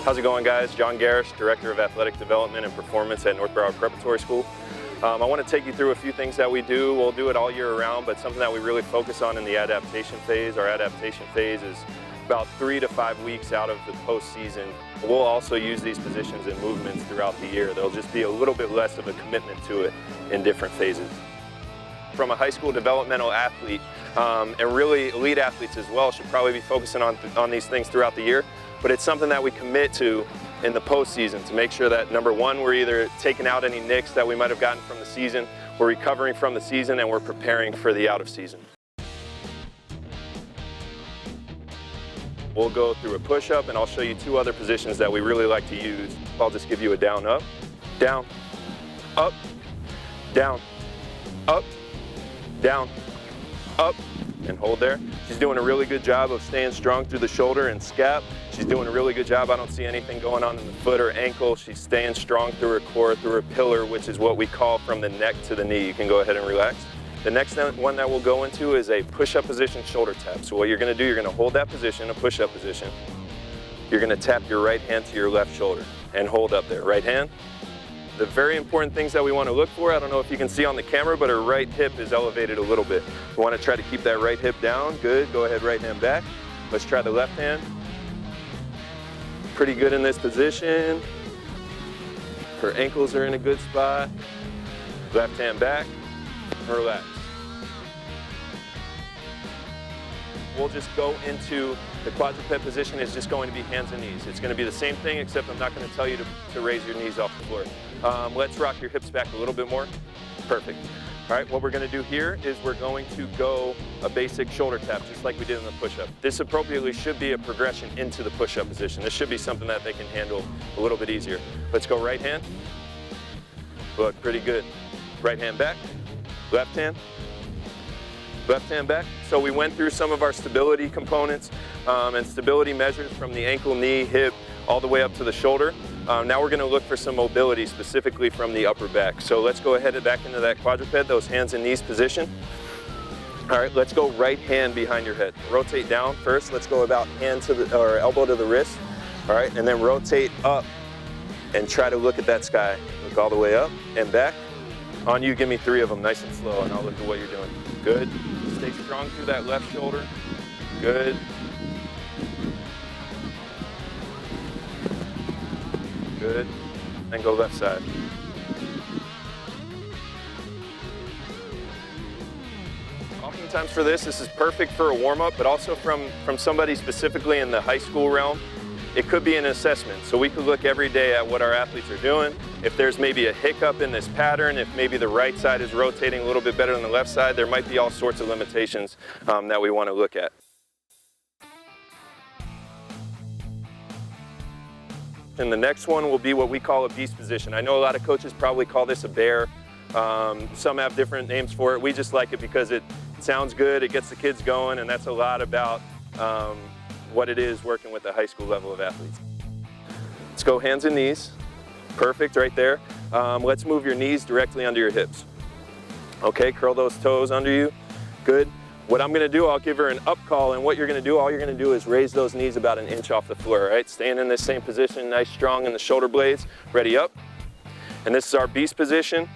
How's it going, guys? John Garrish, Director of Athletic Development and Performance at North Broward Preparatory School. I want to take you through a few things that we do. We'll do it all year round, but something that we really focus on in the adaptation phase. Our adaptation phase is about 3 to 5 weeks out of the postseason. We'll also use these positions and movements throughout the year. There'll just be a little bit less of a commitment to it in different phases. From a high school developmental athlete, and really elite athletes as well, should probably be focusing on these things throughout the year, but it's something that we commit to in the postseason to make sure that, number one, we're either taking out any nicks that we might have gotten from the season, we're recovering from the season, and we're preparing for the out of season. We'll go through a push-up, and I'll show you 2 other positions that we really like to use. I'll just give you a down, up, down, up, down, up, down, up, and hold there. She's doing a really good job of staying strong through the shoulder and scap. She's doing a really good job. I don't see anything going on in the foot or ankle. She's staying strong through her core, through her pillar, which is what we call from the neck to the knee. You can go ahead and relax. The next one that we'll go into is a push-up position shoulder tap. So what you're gonna do, you're gonna hold that position, a push-up position. You're gonna tap your right hand to your left shoulder and hold up there. Right hand. The very important things that we want to look for, I don't know if you can see on the camera, but her right hip is elevated a little bit. We want to try to keep that right hip down. Good. Go ahead, right hand back. Let's try the left hand. Pretty good in this position. Her ankles are in a good spot. Left hand back. Relax. We'll just go into the quadruped position. Is just going to be hands and knees. It's going to be the same thing, except I'm not going to tell you to raise your knees off the floor. Let's rock your hips back a little bit more. Perfect. All right, what we're going to do here is we're going to go a basic shoulder tap, just like we did in the push-up. This appropriately should be a progression into the push-up position. This should be something that they can handle a little bit easier. Let's go right hand. Look, pretty good. Right hand back. Left hand. Left hand back. So we went through some of our stability components and stability measures from the ankle, knee, hip, all the way up to the shoulder. Now we're going to look for some mobility specifically from the upper back. So let's go ahead and back into that quadruped, those hands and knees position. All right, let's go right hand behind your head. Rotate down first. Let's go about hand to the, or elbow to the wrist. All right, and then rotate up and try to look at that sky. Look all the way up and back. On you, give me 3 of them, nice and slow, and I'll look at what you're doing. Good. Stay strong through that left shoulder. Good. Good. And go left side. Oftentimes for this is perfect for a warm-up, but also from somebody specifically in the high school realm. It could be an assessment. So we could look every day at what our athletes are doing. If there's maybe a hiccup in this pattern, if maybe the right side is rotating a little bit better than the left side, there might be all sorts of limitations that we want to look at. And the next one will be what we call a beast position. I know a lot of coaches probably call this a bear. Some have different names for it. We just like it because it sounds good, it gets the kids going, and that's a lot about what it is working with the high school level of athletes. Let's go hands and knees. Perfect, right there. Let's move your knees directly under your hips. Okay, curl those toes under you. Good. What I'm gonna do, I'll give her an up call, and what you're gonna do, all you're gonna do is raise those knees about 1 inch off the floor, right? Staying in this same position, nice strong in the shoulder blades. Ready, up. And this is our beast position.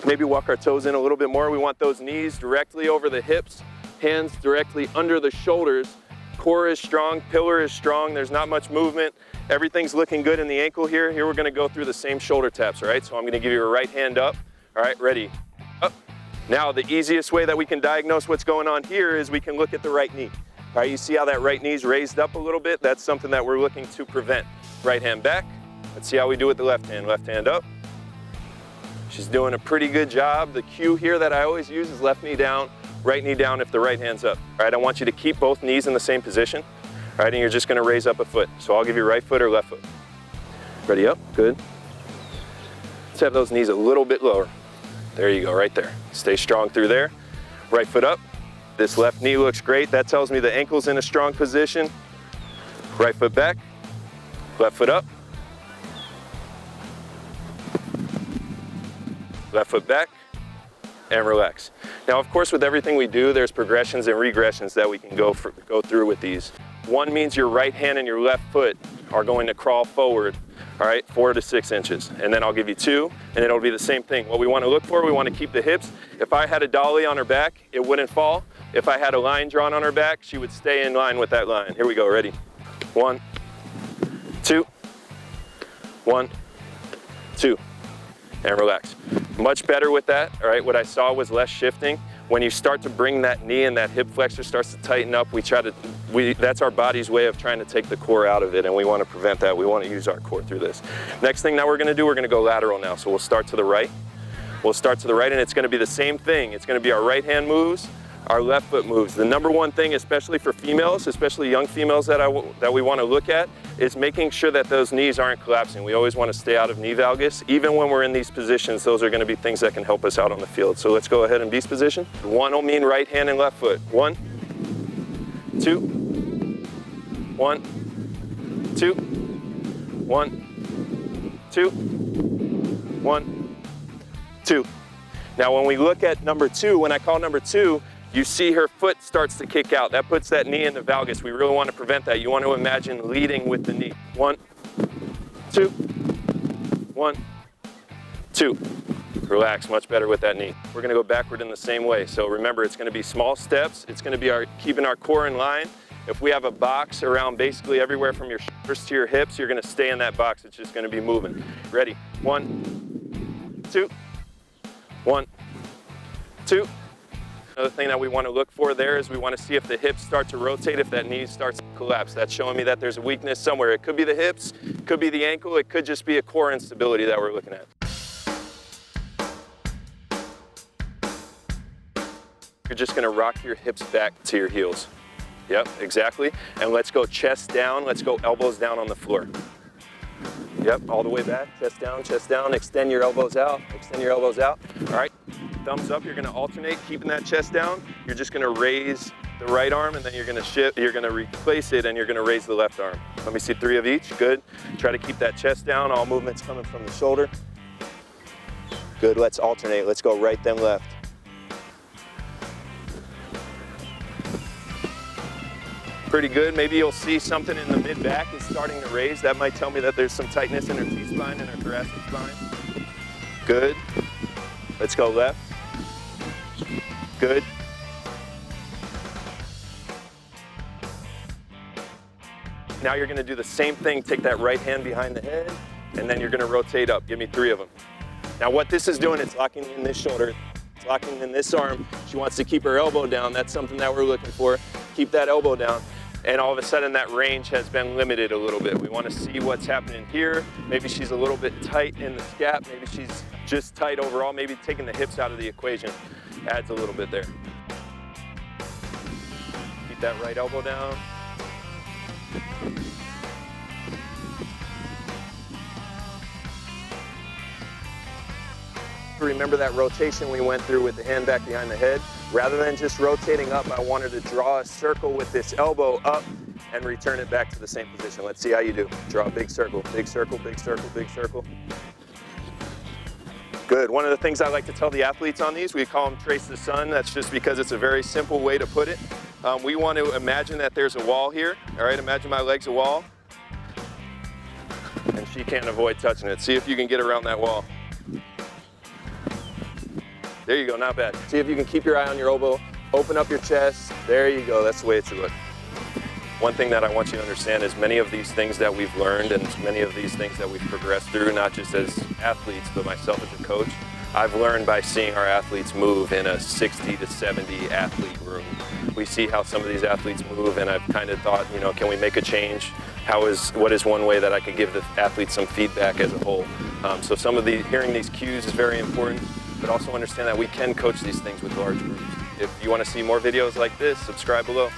Maybe walk our toes in a little bit more. We want those knees directly over the hips, hands directly under the shoulders. Core is strong, pillar is strong, there's not much movement. Everything's looking good in the ankle here. Here we're gonna go through the same shoulder taps, all right? So I'm gonna give you a right hand up. All right, ready, up. Now the easiest way that we can diagnose what's going on here is we can look at the right knee. All right, you see how that right knee's raised up a little bit? That's something that we're looking to prevent. Right hand back. Let's see how we do with the left hand up. She's doing a pretty good job. The cue here that I always use is left knee down, right knee down if the right hand's up. All right, I want you to keep both knees in the same position. All right, and you're just gonna raise up a foot. So I'll give you right foot or left foot. Ready, up, good. Let's have those knees a little bit lower. There you go, right there. Stay strong through there. Right foot up. This left knee looks great. That tells me the ankle's in a strong position. Right foot back, left foot up. Left foot back, and relax. Now, of course, with everything we do, there's progressions and regressions that we can go through with these. One means your right hand and your left foot are going to crawl forward, all right, 4 to 6 inches. And then I'll give you 2, and it'll be the same thing. What we want to look for, we want to keep the hips. If I had a dolly on her back, it wouldn't fall. If I had a line drawn on her back, she would stay in line with that line. Here we go, ready? 1, 2, 1, 2, and relax. Much better with that, all right? What I saw was less shifting. When you start to bring that knee and that hip flexor starts to tighten up, that's our body's way of trying to take the core out of it, and we want to prevent that. We want to use our core through this. Next thing that we're going to do, we're going to go lateral now. So we'll start to the right. We'll start to the right, and it's going to be the same thing. It's going to be our right hand moves, our left foot moves. The number one thing, especially for females, especially young females that we want to look at, is making sure that those knees aren't collapsing. We always want to stay out of knee valgus. Even when we're in these positions, those are going to be things that can help us out on the field. So let's go ahead and beast position. One will mean right hand and left foot. 1, 2, 1, 2, 1, 2, 1, 2. Now when we look at number 2, when I call number 2, you see her foot starts to kick out. That puts that knee in the valgus. We really want to prevent that. You want to imagine leading with the knee. 1, 2, 1, 2. Relax, much better with that knee. We're going to go backward in the same way. So remember, it's going to be small steps. It's going to be keeping our core in line. If we have a box around basically everywhere from your shoulders to your hips, you're going to stay in that box. It's just going to be moving. Ready? 1, 2, 1, 2. Another thing that we want to look for there is we want to see if the hips start to rotate, if that knee starts to collapse. That's showing me that there's a weakness somewhere. It could be the hips, it could be the ankle, it could just be a core instability that we're looking at. You're just going to rock your hips back to your heels. Yep, exactly. And let's go chest down. Let's go elbows down on the floor. Yep, all the way back, chest down, extend your elbows out, extend your elbows out. All right, thumbs up, you're gonna alternate, keeping that chest down. You're just gonna raise the right arm, and then you're gonna shift, you're gonna replace it, and you're gonna raise the left arm. Let me see 3 of each, good. Try to keep that chest down, all movements coming from the shoulder. Good, let's alternate, let's go right then left. Pretty good. Maybe you'll see something in the mid-back is starting to raise. That might tell me that there's some tightness in her T-spine and her thoracic spine. Good. Let's go left. Good. Now you're going to do the same thing. Take that right hand behind the head, and then you're going to rotate up. Give me 3 of them. Now what this is doing, it's locking in this shoulder. It's locking in this arm. She wants to keep her elbow down. That's something that we're looking for. Keep that elbow down. And all of a sudden that range has been limited a little bit. We want to see what's happening here. Maybe she's a little bit tight in the scap. Maybe she's just tight overall. Maybe taking the hips out of the equation adds a little bit there. Keep that right elbow down. Remember that rotation we went through with the hand back behind the head? Rather than just rotating up, I wanted to draw a circle with this elbow up and return it back to the same position. Let's see how you do. Draw a big circle, big circle, big circle, big circle. Good. One of the things I like to tell the athletes on these, we call them trace the sun. That's just because it's a very simple way to put it. We want to imagine that there's a wall here. All right, imagine my leg's a wall. And she can't avoid touching it. See if you can get around that wall. There you go, not bad. See if you can keep your eye on your elbow, open up your chest. There you go, that's the way it should look. One thing that I want you to understand is many of these things that we've learned and many of these things that we've progressed through, not just as athletes, but myself as a coach, I've learned by seeing our athletes move in a 60 to 70 athlete room. We see how some of these athletes move, and I've kind of thought, you know, can we make a change? What is one way that I could give the athletes some feedback as a whole? So hearing these cues is very important, but also understand that we can coach these things with large groups. If you want to see more videos like this, subscribe below.